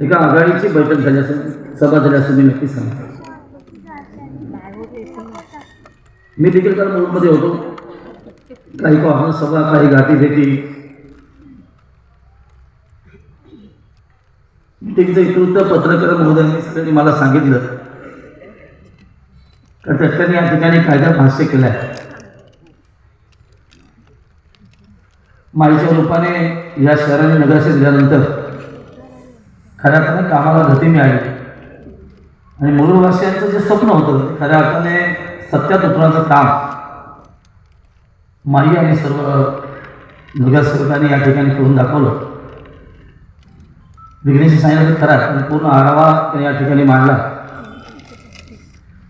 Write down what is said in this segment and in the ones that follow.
एका आघाडीची बैठक झाली असं सभा झाली असं मी नक्की सांगतो. मी देखील काल मुलुंडमध्ये होतो. काही कॉन्फरन्स सभा, काही गाठी भेटी, त्यांचं इतृत्व पत्रकार महोदयांनी सगळ्यांनी मला सांगितलं तर त्यांनी या ठिकाणी कायदा भाष्य केलं आहे. माईच्या रूपाने या शहराने नगराध्यक्ष दिल्यानंतर खऱ्या अर्थाने कामाला गती मिळाली आणि मुरुडवासियांचं जे स्वप्न होतं ते खऱ्या अर्थाने सत्यात उतरवण्याचं काम माई आणि सर्व नगरसेवकांनी या ठिकाणी करून दाखवलं. विघ्नेशी सांगितलं खरा आणि पूर्ण आढावा त्यांनी या ठिकाणी मांडला.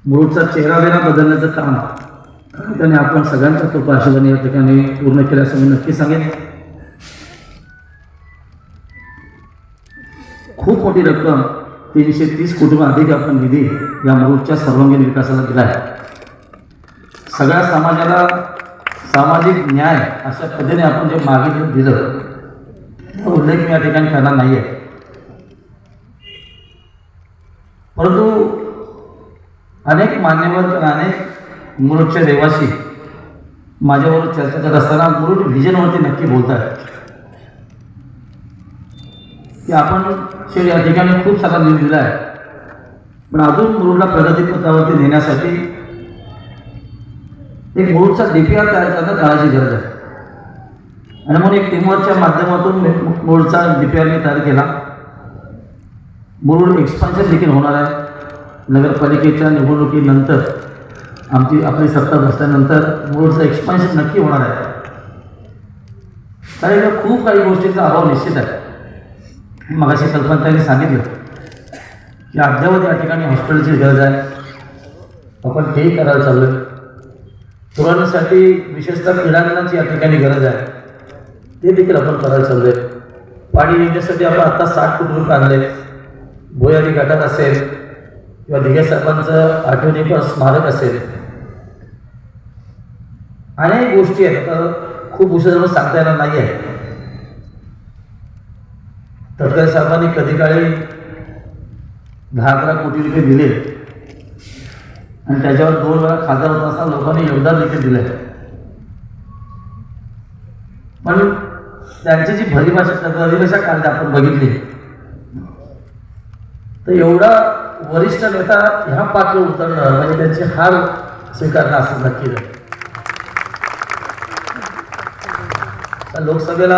मुरुडचा चेहरा वेळा बदलण्याचं काम त्याने आपण सगळ्यांच्या कृपा आशीर्वादाने या ठिकाणी पूर्ण केलं असं मी नक्की सांगेन. खूप मोठी रक्कम 330 कोटीहून अधिक आपण निधी या मुरुडच्या सर्वांगीण विकासाला दिला आहे. सगळ्या समाजाला सामाजिक न्याय अशा पद्धतीने आपण जे मागितलं दिलं तो उल्लेख मी या ठिकाणी करणार नाही आहे. परंतु अनेक मान्यवर किंवा अनेक मुरुडचे रहिवासी माझ्याबरोबर चर्चा करत असताना मुरुड व्हिजनवरती नक्की बोलत आहेत की आपण या ठिकाणी खूप सारा निधी दिला आहे, पण अजून मुरुडला प्रगतीपथावरती नेण्यासाठी एक मुरुडचा DPR तयार करणं काळाची गरज आहे. आणि म्हणून एक टीमवर्कच्या माध्यमातून मुरुडचा DPR मी तयार केला. मुरुड एक्सपान्शन देखील होणार आहे. नगरपालिकेच्या निवडणुकीनंतर आपली सत्ता बसल्यानंतर मुरुडचं एक्सपान्शन नक्की होणार आहे. कारण खूप काही गोष्टींचा अभाव निश्चित आहे. मगाशी कल्पनाताईंनी सांगितलं की अद्यावत या ठिकाणी हॉस्पिटलची गरज आहे. आपण तेही करायला चाललो आहे. तरुणांसाठी विशेषतः क्रीडांगणाची या ठिकाणी गरज आहे, ते देखील आपण करायला चाललो आहे. पाणी येण्यासाठी आपण आत्ता 60 कोटी रुपये आणले. भोयारी घाटात असेल किंवा दिघे साहेबांचं आठवणीपर स्मारक असेल, अनेक गोष्टी आहेत. खूप उशिरा सांगता येणार नाही आहे. तटकरे साहेबांनी कधी काळी 10-11 कोटी रुपये दिले आणि त्याच्यावर 2 वेळा खासदार होत असताना लोकांनी योगदान देखील दिलं. पण त्यांची जी परिभाषा काढली आपण बघितली तर एवढा वरिष्ठ नेता ह्या पातळीवर उतरणं म्हणजे त्यांची हार स्वीकारणं असं नक्की नाही. लोकसभेला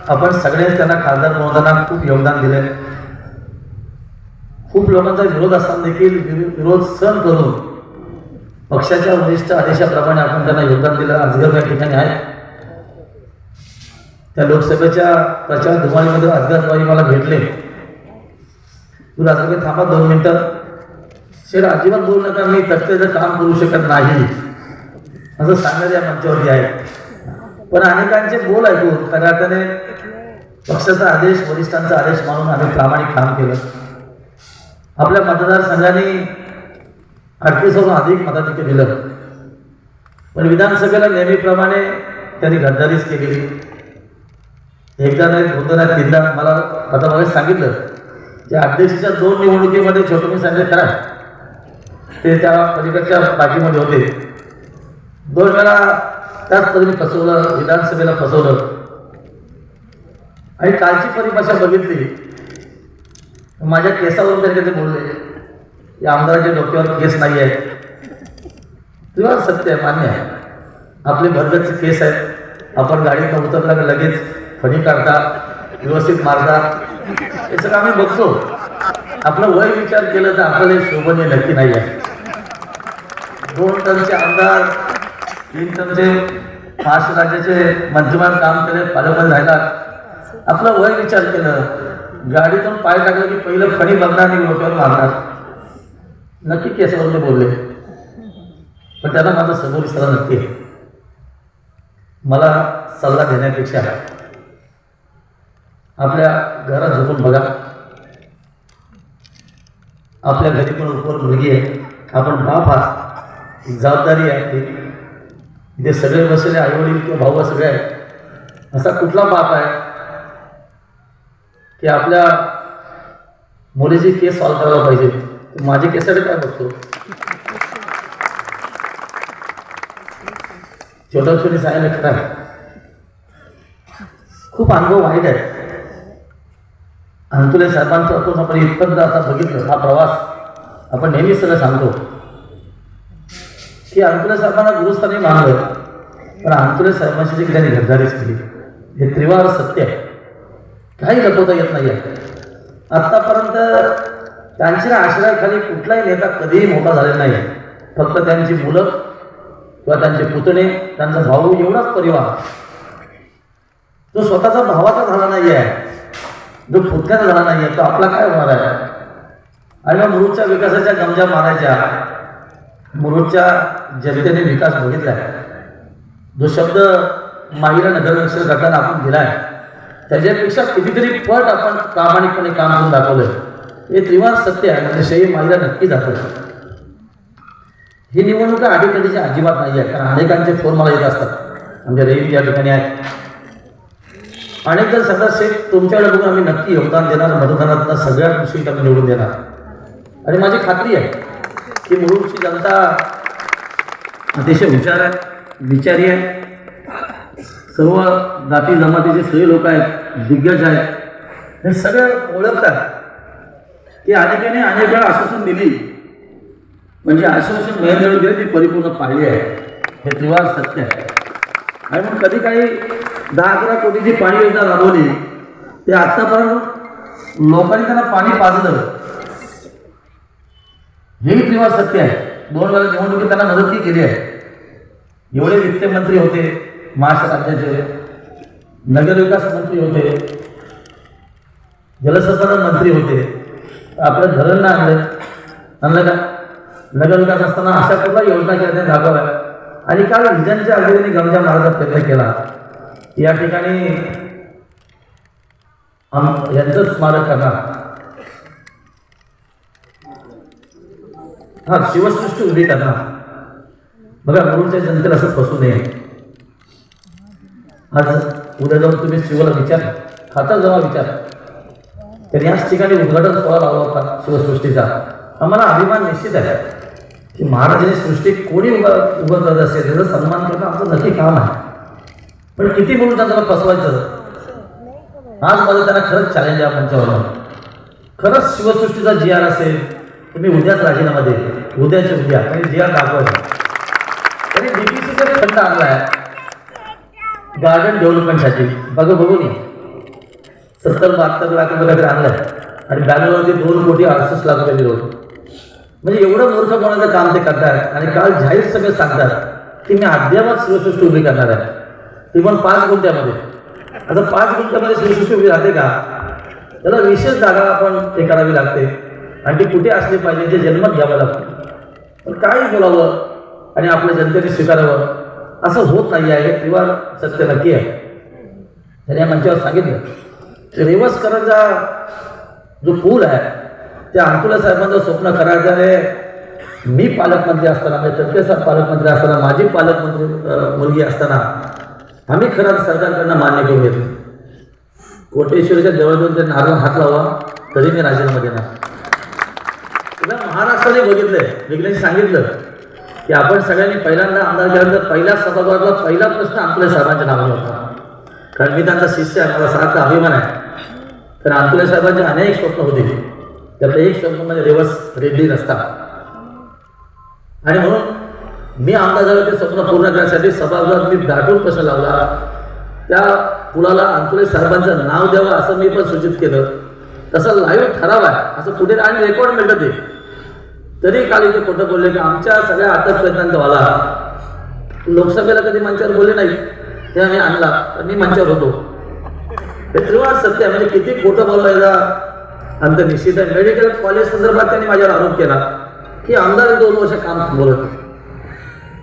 आपण सगळेच त्यांना खासदार महोदयांना खूप योगदान दिले. खूप लोकांचा विरोध असताना देखील विरोध सहन करून पक्षाच्या वरिष्ठ आदेशाप्रमाणे आपण त्यांना योगदान दिलं. अजगर या ठिकाणी आहे. त्या लोकसभेच्या प्रचार धुमाळीमध्ये अजगर मला भेटले. तुला अजगर थांबा 2 मिनिटं. शेर अजिबात बोलू नका, मी तटकेचं काम करू शकत नाही असं सांगण्यात या मंचावरती आहे. पण अनेकांचे बोल ऐकून खऱ्या अर्थाने पक्षाचा आदेश, वरिष्ठांचा आदेश मानून आम्ही प्रामाणिक काम केलं. आपल्या मतदारसंघाने 38 अधिक मताधिक्य दिलं. पण विधानसभेला नेहमीप्रमाणे त्यांनी गद्दारीच केली. एकदा नाही, 2दा नाही, 3दा. मला आता मला सांगितलं की अध्यक्षाच्या 2 निवडणुकीमध्ये छोटोमी सांगितले करा, ते त्या पलीकडच्या पाठीमध्ये होते. 2 वेळा त्याच पद्धतीने फसवलं, विधानसभेला फसवलं. आणि कालची परिभाषा बघितली, माझ्या केसावरून तरी ते बोलले या आमदाराच्या डोक्यावर केस नाही आहे. तुझं सत्य आहे, मान्य आहे. आपले भरगतचे केस आहेत. आपण गाडीत उतरला का लगेच फणी काढता, व्यवस्थित मारता, हे सगळं आम्ही बघतो. आपलं वय विचार केलं तर आपल्याला शोभनीय नक्की नाही आहे. 2 टर्मचे आमदार, 3 टर्मचे महाराष्ट्र राज्याचे मंत्रिमंडळ काम केले, पालकमंत्री राहिला. आपलं वय विचार केलं, गाडीतून पाय टाकलं की पहिलं फणी बघणार आणि डोक्यावर मारणार. नक्की केसावरले बोलले, पण त्यांना माझा समोर सल्ला नक्की आहे. मला सल्ला देण्यापेक्षा आपल्या घरात झोपून बघा. आपल्या घरी पण उपवर मुलगी आहे, आपण बाप आहात, जबाबदारी आहे. इथे सगळे बसलेले आईवडील किंवा भाऊ सगळे आहेत. असा कुठला बाप आहे की आपल्या मुलीची केस सॉल्व्ह करायला पाहिजे, माझी केससाठी काय बघतो? छोटी सांगायला खरं आहे, खूप अनुभव वाईट आहे. अंतुले साहेबांचं आपण इतपर्यंत आता बघितलं, हा प्रवास आपण नेहमीच सगळं सांगतो की अंतुले साहेबांना गुरुस्थानी मानलं, पण अंतुले साहेबांची जी त्यांनी गद्दारीच केली हे त्रिवार सत्य आहे, काही लपवता येत नाही आहे. आत्तापर्यंत त्यांच्या आश्रयाखाली कुठलाही नेता कधीही मोठा झालेला नाही आहे. फक्त त्यांची मुलं किंवा त्यांचे पुतणे, त्यांचा भाऊ एवढाच परिवार जो स्वतःचा भावाचा झाला नाही आहे, जो पुतण्याचा झाला नाही आहे, तो आपला काय होणार आहे? आणि मग मुरुडच्या विकासाच्या गमजा मारायच्या. मुरुडच्या जनतेने विकास बघितला आहे. जो शब्द माहीला नगररक्षण करताना आपण दिला आहे त्याच्यापेक्षा कितीतरी पट आपण प्रामाणिकपणे काम करून दाखवलं. हे त्रिवार सत्य आहे. म्हणजे श्रेय माहीला नक्की दाखवलं. ही निवडणूक अडीतडीची अजिबात नाही आहे, कारण अनेकांचे फोन मला येत असतात. आमच्या रेल या ठिकाणी आहेत, अनेक जण सगळं शेख तुमच्याकडे बघून आम्ही नक्की योगदान देणार, मतदानातनं सगळ्या गोष्टी आम्ही निवडून देणार. आणि माझी खात्री आहे की मुरुडची जनता अतिशय हुशार आहे, विचारी आहे, सर्व जाती जमातीचे सगळे लोक आहेत, दिग्गज आहेत. हे सगळं ओळखतात की अनेकाने अनेक वेळा आश्वासन दिली, म्हणजे आश्वासन मिळून दिली ती परिपूर्ण पाहिली आहे. हे त्रिवार सत्य आहे. आणि म्हणून कधी काही 10-11 कोटीची पाणी योजना राबवली, ते आत्तापर्यंत लोकांनी त्यांना पाणी पाजलं, हेही त्रिवार सत्य आहे. 2 वेळा निवडणुकीत त्यांना मदतही केली आहे. एवढे वित्तमंत्री होते, महाराष्ट्र राज्याचे नगरविकास मंत्री होते, जलसंसाधन मंत्री होते, आपल्या धरणला आणलं का? नगरविकास असताना अशा कुठला योजना केल्या त्यांनी राबवल्या. आणि काल विजयांच्या अगोदर गमजा मारायचा प्रयत्न केला. या ठिकाणी यांचं स्मारक करणार, हा शिवसृष्टी उभी करणार. बघा, मुरुडच्या जनतेला असं फसू नये. आज उद्या जाऊन तुम्ही शिवला विचार, खाता जमा विचार, तर याच ठिकाणी उद्घाटन सोहळा लावला होता शिवसृष्टीचा. आम्हाला अभिमान निश्चित आहे की महाराजांनी सृष्टी कोणी उभं करत असेल त्याचा सन्मान करणं आमचं नक्की काम आहे. पण किती म्हणून त्यांना फसवायचं? आज माझं त्यांना खरंच चॅलेंज आहे मंचावर. खरंच शिवसृष्टीचा GR असेल तुम्ही उद्याच राजीनामा दे, उद्याच्या उद्या आणि GR दाखवायचं. तरी DPCचा फंड आणला आहे गार्डन डेव्हलपमेंटसाठी. बघू नये 70-72 लाख रुपये काहीतरी आणलं आहे. आणि बँगलोरवरती 2,68 लाख रुपये दिलं होतं. म्हणजे एवढं मूर्ख कोणाचं काम ते करतात. आणि काल जाहीर सभेत सांगतात की मी अद्यावत शिवसृष्टी उभी करणार आहे, ती पण 5 गुंठ्यामध्ये. आता 5 गुंठ्यामध्ये शिवसृष्टी उभी राहते का? त्याला विशेष जागा आपण हे करावी लागते, आणि ती कुठे असली पाहिजे ते जन्मत घ्यावं लागतं. पण काही बोलावं आणि आपल्या जनतेने स्वीकारावं असं होत नाही आहे. हे त्रिवार सत्य नक्की आहे. त्याने या मंचावर सांगितलं रेवसकरांचा जो पूल आहे त्या अंतुले साहेबांचं स्वप्न करायचं. मी पालकमंत्री असताना, म्हणजे तडके साहेब पालकमंत्री असताना, माझी पालकमंत्री मुलगी असताना आम्ही खरं सरकारकडनं मान्य करून घेतलं. कोटेश्वरीच्या जवळ ते नारळ हात लावा तरी मी राजीनामा देणार. तुला महाराष्ट्राने बघितलंय, विज्ञानी सांगितलं की आपण सगळ्यांनी पहिल्यांदा आमदार केल्यानंतर पहिल्या सभागृहातला पहिला प्रश्न अंतुले साहेबांच्या नावाने होता. कारण मी त्यांचा शिष्य आहे, मला सारखा अभिमान आहे. तर अंतुले साहेबांचे अनेक स्वप्न होते, त्यातलं एक स्वप्न म्हणजे रेवस रेड्डी रस्ता. आणि म्हणून मी आमदार झालो ते स्वप्न पूर्ण करण्यासाठी सभागृहात मी दाटून प्रश्न लावला. त्या पुलाला अंतुले साहेबांचं नाव द्यावं असं मी पण सूचित केलं. तसं लाईव्ह ठराव आहे असं कुठे आणि रेकॉर्ड मिळतं ते. तरी काल इथे खोटं बोलले की आमच्या सगळ्या आताच प्रयत्नांचा वाला. लोकसभेला कधी मंचावर बोलले नाही, ते आम्ही आणला तर मी मंचावर होतो. हे त्रिवार सत्य आहे. म्हणजे किती खोटं बोलायला अंत निश्चित आहे. मेडिकल कॉलेज संदर्भात त्यांनी माझ्यावर आरोप केला की आमदार 2 वर्ष काम थांबवलं.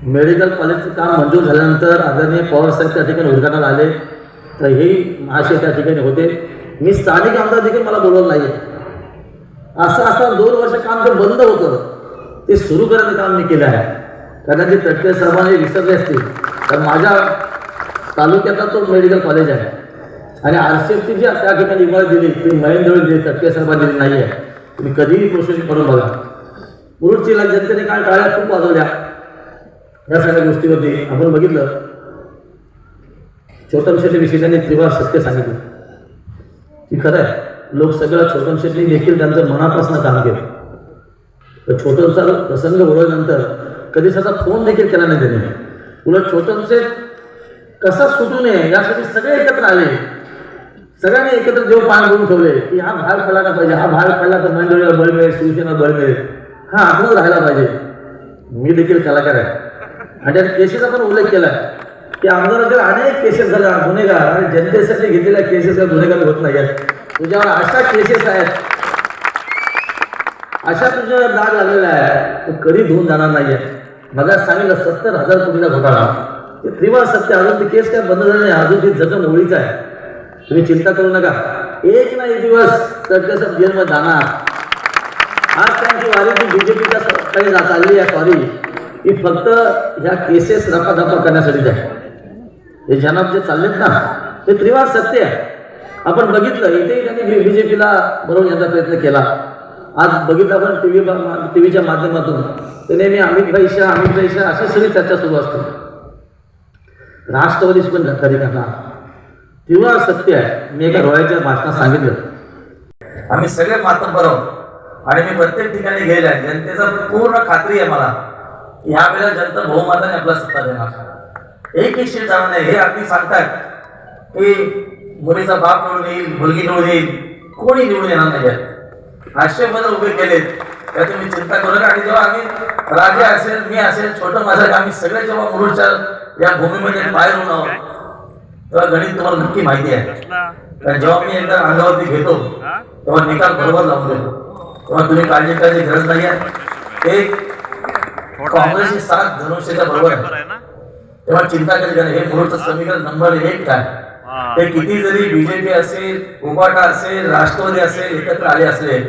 मेडिकल कॉलेजचं काम मंजूर झाल्यानंतर आदरणीय पवार साहेब त्या ठिकाणी उद्घाटनाला आले, तर हेही महाशय त्या ठिकाणी होते. मी स्थानिक आमदार देखील मला बोलवलं नाही. असं असताना 2 वर्ष काम जर बंद होतं ते सुरू करण्याचं काम मी केलं आहे. कदाचित तटके साहेबांनी विसरले असतील, तर माझ्या तालुक्यातला तो मेडिकल कॉलेज आहे. आणि RCFची जी त्या ठिकाणी इमारत दिली ती महेंद्र दिली, तटके साहेबांनी दिली नाही आहे. तुम्ही कधीही प्रोसेस करून बघा. मुरुडची जनतेने काय टाळ्या खूप वाजवल्या या सगळ्या गोष्टीवरती. आपण बघितलं छोटम शेट्टी विषयी त्यांनी त्रिवार सत्य सांगितलं की खरं आहे, लोक सगळं छोटम शेट्टी देखील त्यांचं मनापासून काम केलं. तर छोटमचा प्रसंग ओळखल्यानंतर कधी त्याचा फोन देखील केला नाही त्याने. उलट छोटमचे कसा सुटू नये यासाठी सगळे एकत्र आले, सगळ्यांनी एकत्र जेव्हा पान करून ठेवले की हा भाग पडला पाहिजे, हा भाग पडला तर मंडळीला बळ मिळेल, शिवसेना बळ मिळेल, हा आपणच राहायला पाहिजे. मी देखील कलाकार आहे आणि त्या केसेसचा पण उल्लेख केला की आमदाराकडे अनेक केसेस झाल्या गुन्हेगार आणि जनतेसाठी घेतलेल्या केसेसचा गुन्हेगार होत नाही आहेत. तुझ्यावर अशा केसेस आहेत, अशा तुझ्यावर दाग लागलेला आहे, तो कधी धुवून जाणार नाही आहे. मला सांगितलं 70,000 कोटीचा घोटाळा, ते त्रिवार सत्य. अजून ती केस काय बंद झाली नाही, अजून ती जखम ओळीच आहे. तुम्ही चिंता करू नका, एक ना एक दिवस सत्याचं जेलमध्ये जाणार. आज त्यांची वारी ती बीजेपीच्या काही चालली आहे सॉरी, ही फक्त ह्या केसेस रपादपा करण्यासाठीच आहे. हे जनाब जे चाललेत ना ते त्रिवार सत्य आहे. आपण बघितलं इथेही त्यांनी बीजेपीला बनवण्याचा प्रयत्न केला. आज बघितलं आपण टीव्हीच्या माध्यमातून ते नेहमी अमित भाई शाह अशी सगळी चर्चा सुरू असते. राष्ट्रवादीच पण गद्दारी करणार, त्रिवार सत्य आहे. मी एका रोयाच्या भाषणात सांगितलं, आम्ही सगळे मातब्बर आहोत आणि मी प्रत्येक ठिकाणी गेले आहे. जनतेचा पूर्ण खात्री आहे मला, ह्या वेळेला जनता बहुमताने आपला सत्ता देणार. एकही सीट जाणार नाही. हे अगदी सांगतात की मुलीचा बाप निवडून येईल, मुलगी निवडून येईल, कोणी निवडून येणार नाही. आशय बदल उभे केलेत त्या तुम्ही चिंता करू नका. आणि जेव्हा आम्ही राजे असेल, मी असेल, छोटं माझं, आम्ही सगळे जेव्हा मुरुडच्या या भूमीमध्ये बाहेर होऊन आहोत तेव्हा गणित तुम्हाला नक्की माहिती आहे. कारण जेव्हा मी एकदा अंगावरती घेतो तेव्हा निकाल बरोबर लावून देतो. तेव्हा तुम्ही काळजी करायची गरज नाही आहे. एक काँग्रेसची 7 धनुष्याच्या बरोबर आहे. तेव्हा चिंता करायची नाही. हे मुरुडचं समीकरण नंबर 1 काय, ते किती जरी बीजेपी असेल, उबाटा असेल, राष्ट्रवादी असेल एकत्र आले असले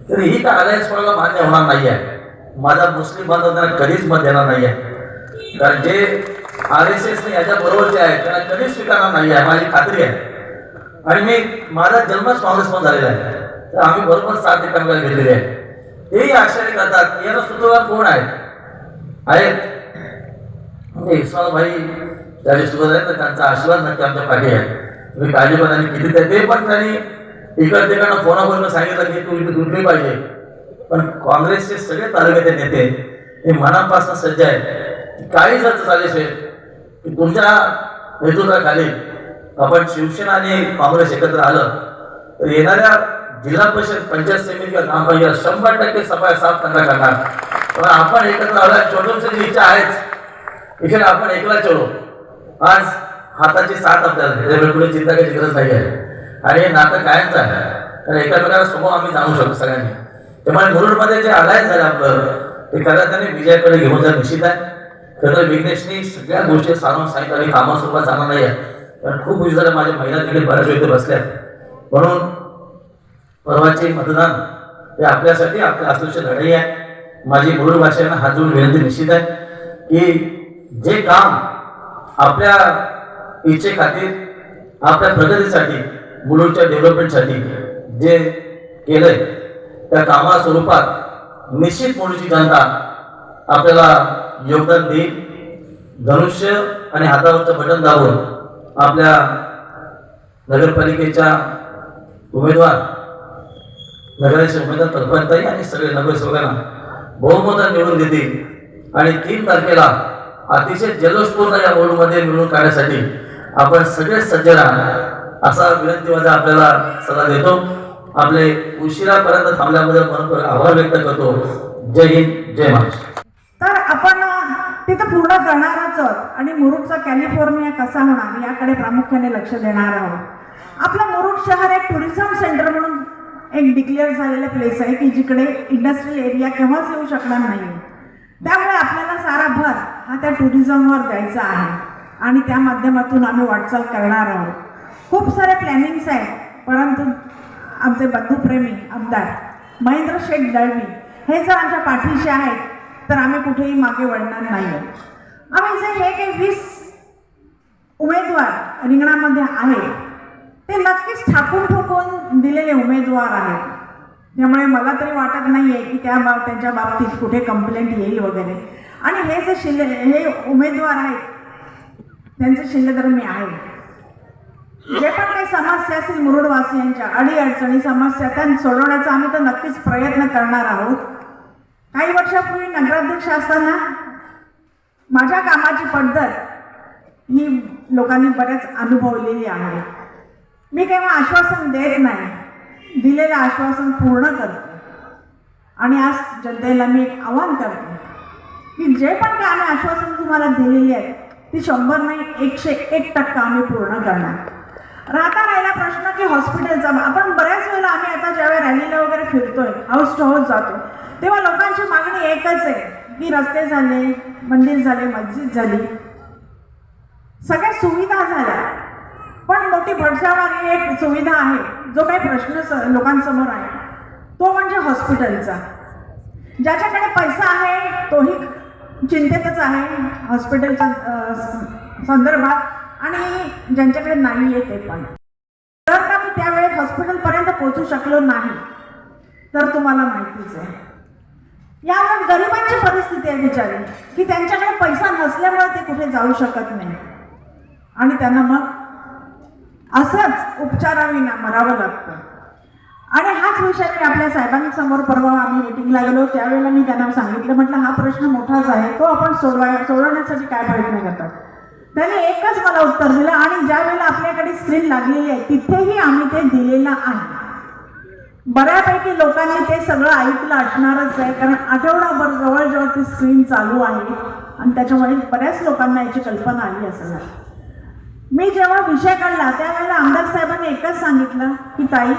तरी ही काय अलायन्स कोणाला मान्य होणार नाही आहे. माझा मुस्लिम बांधव त्यांना कधीच मत देणार नाही आहे. कारण जे RSS याच्या बरोबरचे आहेत त्यांना कधीच स्वीकारणार नाही आहे, माझी खात्री आहे. आणि मी माझा जन्मच काँग्रेस पण झालेला आहे, तर आम्ही बरोबर 7 एकमेकांना घेतलेले आहे. तेही आश्चर्य करतात की याला सूत्रधार कोण आहेत. इस्माल भाई त्यावेळी सुरुवात आहे तर त्यांचा आशीर्वाद नक्की आमच्या पाठी आहे. तुम्ही काळजी पण आणि किती ते पण त्यांनी इकडे तिकडनं फोनावरून सांगितलं की तू इथे तुटली पाहिजे. पण काँग्रेसचे सगळे तालुक्याचे नेते हे मनापासून सज्ज आहेत. काही जर झाले असेल की तुमच्या नेतृत्वाखाली आपण शिवसेना आणि काँग्रेस एकत्र आलं तर येणाऱ्या जिल्हा परिषद, पंचायत समिती किंवा ग्रामपंचायत 100% सफाई साफ करणार. पण आपण एकत्र आला, छोटूंची इच्छा आहेच, इकडे आपण एकला चलो. आज हाताची साथ आपल्याला, त्याच्यामुळे पुढे चिंता करायची गरज नाही आहे. आणि हे नातं कायमच आहे, कारण एका प्रकारे स्वभाव आम्ही जाणू शकतो सगळ्यांनी. त्यामुळे मुरुडमध्ये जे अलायन्स झालं आपलं ते खरं त्याने विजयाकडे घेऊन जाणं निश्चित आहे. खरं विघ्नेशनी सगळ्या गोष्टी सांगून सांगितलं आणि कामासोबत जाणार नाही आहे. कारण खूप उशीर झाला, माझ्या महिला देखील बऱ्याच वेळ बसल्या. म्हणून परवाचे मतदान हे आपल्यासाठी आपल्या असुरक्षित लढाई आहे. माझी मुरुड भाषेनं हात जोडून विनंती निश्चित आहे की जे काम आपल्या इच्छे खातीर, आपल्या प्रगतीसाठी, मुरुडच्या डेव्हलपमेंटसाठी जे केलंय त्या कामा स्वरूपात निश्चित मुरुडची जनता आपल्याला योगदान देईल. धनुष्य आणि हातावरचं बटन दाबून आपल्या नगरपालिकेच्या उमेदवार, नगराचे उमेदवार कल्पनाताई आणि सगळे नगरसेवकांना बहुमताने निवडून देतील. आणि 3 तारखेला अतिशय जल्लोषपूर्ण या वोर्डमध्ये निवडून काढण्यासाठी आपण सगळे सज्ज राहा असा विनंती माझा आपल्याला सल्ला देतो. आपले उशिरापर्यंत थांबल्याबद्दल मनपूर्वक आभार व्यक्त करतो. जय हिंद, जय महाराष्ट्र. तर आपण तिथं पूर्ण करणारच आहोत आणि मुरुडचा कॅलिफोर्निया कसा होणार याकडे प्रामुख्याने लक्ष देणार आहोत. आपलं मुरुड शहर एक टुरिझम सेंटर म्हणून एक डिक्लेअर झालेलं प्लेस आहे की जिकडे इंडस्ट्रियल एरिया केव्हाच येऊ शकणार नाही. त्यामुळे आपल्याला सारा भर हा त्या टुरिझमवर द्यायचा आहे आणि त्या माध्यमातून आम्ही वाटचाल करणार आहोत. खूप सारे प्लॅनिंग्स आहेत, परंतु आमचे बंधुप्रेमी आमदार महेंद्र शेठ दळवी हे जर आमच्या पाठीशी आहेत तर आम्ही कुठेही मागे वळणार नाही. आम्ही जे हे काही 20 उमेदवार रिंगणामध्ये आहेत ते नक्कीच ठाकून ठोकून दिलेले उमेदवार आहेत. त्यामुळे मला तरी वाटत नाहीये की त्यांच्या बाबतीत कुठे कंप्लेंट येईल वगैरे. आणि हे जे हे उमेदवार आहेत त्यांचे शिलेदार मी आहे. जे पण काही समस्या असतील मुरुडवासियांच्या अडीअडचणी समस्या त्या सोडवण्याचा आम्ही तर नक्कीच प्रयत्न करणार आहोत. काही वर्षापूर्वी नगराध्यक्ष असताना माझ्या कामाची पद्धत ही लोकांनी बरेच अनुभवलेली आहे. मी केव्हा आश्वासन देत नाही, दिलेलं आश्वासन पूर्ण करते. आणि आज जनतेला मी एक आव्हान करते की जे पण काही आम्ही आश्वासन तुम्हाला दिलेली आहेत ती 100 नाही 101% आम्ही पूर्ण करणार. राहिला प्रश्न की हॉस्पिटलचा. आपण बऱ्याच वेळेला आम्ही आता ज्यावेळेला रॅलीला वगैरे फिरतोय, हाऊस टू हाऊस जातो, तेव्हा लोकांची मागणी एकच आहे की रस्ते झाले, मंदिर झाले, मस्जिद झाली, सगळ्या सुविधा झाल्या. पण मोठी भडसावणारी एक सुविधा आहे, जो काही प्रश्न लोकांसमोर आहे, तो म्हणजे हॉस्पिटलचा. ज्याच्याकडे पैसा आहे तोही चिंतेतच आहे हॉस्पिटलच्या संदर्भात, आणि ज्यांच्याकडे नाही आहे ते पण. जर का मी त्यावेळेस हॉस्पिटलपर्यंत पोहोचू शकलो नाही तर तुम्हाला माहितीच आहे यावर गरिबांची परिस्थिती आहे बिचारी, की त्यांच्याकडे पैसा नसल्यामुळे ते कुठे जाऊ शकत नाही आणि त्यांना मग असंच उपचाराविना मरावं लागतं. आणि हाच विषय मी आपल्या साहेबांसमोर परवा आम्ही मीटिंगला गेलो त्यावेळेला मी त्यांना सांगितलं, म्हटलं हा प्रश्न मोठाच आहे, तो आपण सोडवण्यासाठी काय प्रयत्न करतात. त्यांनी एकच मला उत्तर दिलं, आणि ज्या वेळेला आपल्याकडे स्क्रीन लागलेली आहे तिथेही आम्ही ते दिलेलं आहे. बऱ्यापैकी लोकांनी ते सगळं ऐकलं असणारच आहे, कारण आठवडाभर जवळजवळ ती स्क्रीन चालू आहे आणि त्याच्यामुळे बऱ्याच लोकांना याची कल्पना आली असणार. मी जेव्हा विषय काढला त्यावेळेला आमदार साहेबांनी एकच सांगितलं की ताई,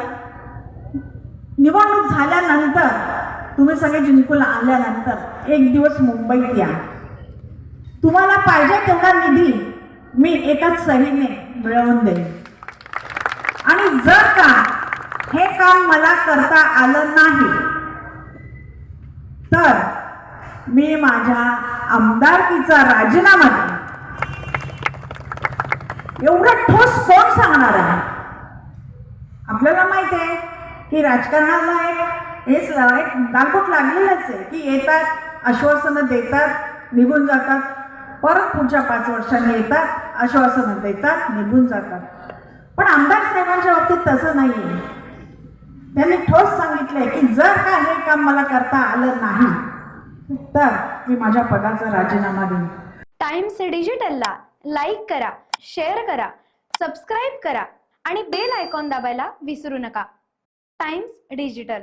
निवडणूक झाल्यानंतर तुम्ही सगळे जिंकून आल्यानंतर एक दिवस मुंबईत या, तुम्हाला पाहिजे तेवढा निधी मी एकाच सहीने मिळवून देईन. आणि जर का हे काम मला करता आलं नाही तर मी माझ्या आमदारकीचा राजीनामा देईन. एवढं ठोस कोण सांगणार आहे? आपल्याला माहित आहे की राजकारणाला एक गालबोट लागलेलंच आहे की येतात, आश्वासनं देतात, निघून जातात, परत पुढच्या 5 वर्षांनी येतात, आश्वासनं देतात, निघून जातात. पण आमदार साहेबांच्या बाबतीत तसं नाही आहे. त्यांनी ठोस सांगितलंय की जर का हे काम मला करता आलं नाही तर मी माझ्या पदाचा राजीनामा देईन. टाइम्स डिजिटलला लाईक करा, शेअर करा, सबस्क्राईब करा आणि बेल आयकॉन दाबायला विसरू नका. Times digital.